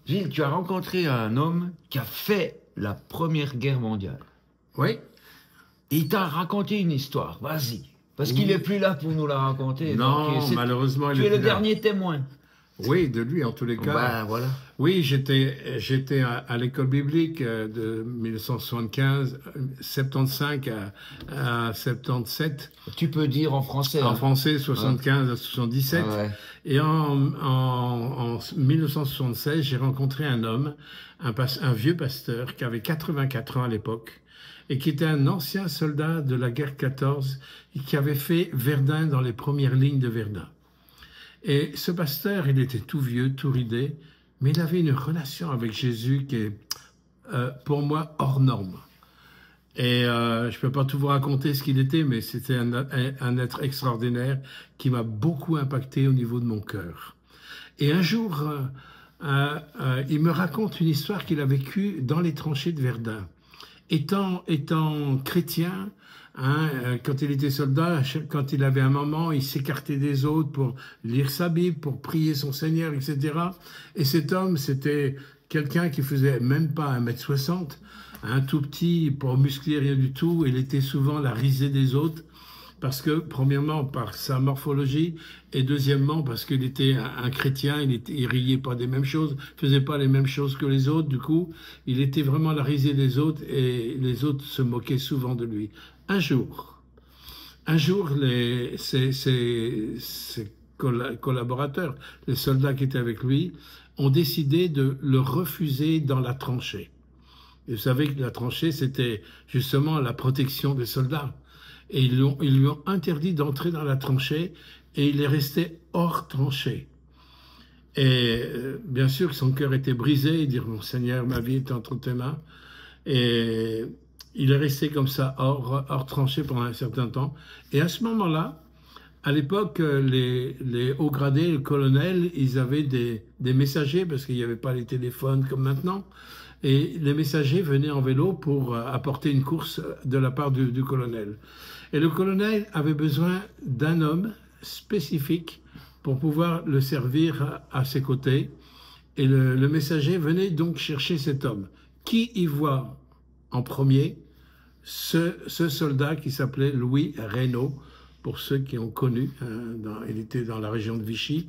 Gilles, tu as rencontré un homme qui a fait la Première Guerre mondiale. Oui. Et il t'a raconté une histoire, vas-y. Parce qu'il n'est plus là pour nous la raconter. Non, malheureusement, tu es le dernier témoin. Oui, de lui en tous les cas. Ben, voilà. Oui, j'étais à l'école biblique de 1975, 75 à 77. Tu peux dire en français. En français, 75 à 77. Ah ouais. Et en 1976, j'ai rencontré un homme, un vieux pasteur qui avait 84 ans à l'époque et qui était un ancien soldat de la guerre 14 et qui avait fait Verdun dans les premières lignes de Verdun. Et ce pasteur, il était tout vieux, tout ridé, mais il avait une relation avec Jésus qui est, pour moi, hors norme. Et je ne peux pas tout vous raconter ce qu'il était, mais c'était un être extraordinaire qui m'a beaucoup impacté au niveau de mon cœur. Et un jour, il me raconte une histoire qu'il a vécue dans les tranchées de Verdun. Étant chrétien, quand il était soldat, quand il avait un moment, il s'écartait des autres pour lire sa Bible, pour prier son Seigneur, etc. Et cet homme, c'était quelqu'un qui faisait même pas 1m60, tout petit, pas musclé, rien du tout. Il était souvent la risée des autres, parce que, premièrement, par sa morphologie, et deuxièmement, parce qu'il était un chrétien, il riait pas des mêmes choses, faisait pas les mêmes choses que les autres, du coup, il était vraiment la risée des autres, et les autres se moquaient souvent de lui. Un jour, ses collaborateurs, les soldats qui étaient avec lui, ont décidé de le refuser dans la tranchée. Et vous savez que la tranchée, c'était justement la protection des soldats. Et ils lui ont interdit d'entrer dans la tranchée et il est resté hors tranchée. Et bien sûr, son cœur était brisé, il dit « Mon Seigneur, ma vie est entre tes mains ». Et il est resté comme ça, hors tranchée pendant un certain temps. Et à ce moment-là, à l'époque, les hauts gradés, les colonels, ils avaient des messagers, parce qu'il n'y avait pas les téléphones comme maintenant. Et les messagers venaient en vélo pour apporter une course de la part du colonel. Et le colonel avait besoin d'un homme spécifique pour pouvoir le servir à ses côtés. Et le messager venait donc chercher cet homme. Qui y voit en premier ce soldat qui s'appelait Louis Reynaud, pour ceux qui ont connu, il était dans la région de Vichy,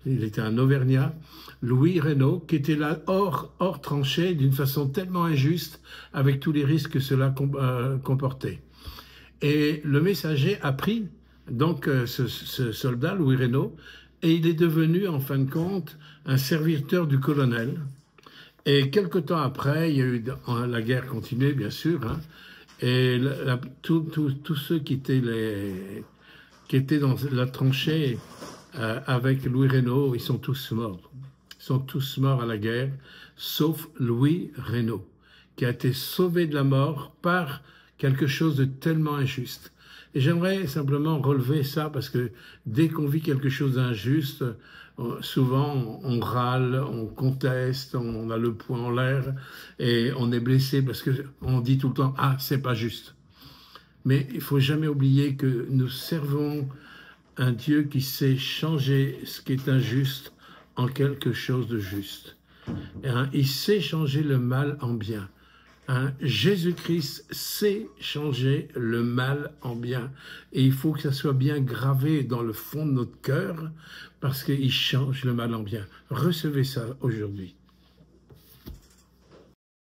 il était un Auvergnat, Louis Reynaud, qui était là hors tranchée d'une façon tellement injuste, avec tous les risques que cela comportait. Et le messager a pris donc ce soldat, Louis Reynaud, et il est devenu, en fin de compte, un serviteur du colonel. Et quelque temps après, il y a eu la guerre continuée, bien sûr, et tous ceux qui étaient dans la tranchée avec Louis Reynaud, ils sont tous morts. Ils sont tous morts à la guerre, sauf Louis Reynaud, qui a été sauvé de la mort par quelque chose de tellement injuste. Et j'aimerais simplement relever ça, parce que dès qu'on vit quelque chose d'injuste, souvent on râle, on conteste, on a le poing en l'air et on est blessé parce qu'on dit tout le temps « Ah, c'est pas juste ». Mais il faut jamais oublier que nous servons un Dieu qui sait changer ce qui est injuste en quelque chose de juste. Il sait changer le mal en bien. Jésus-Christ sait changer le mal en bien. Et il faut que ça soit bien gravé dans le fond de notre cœur, parce qu'il change le mal en bien. Recevez ça aujourd'hui.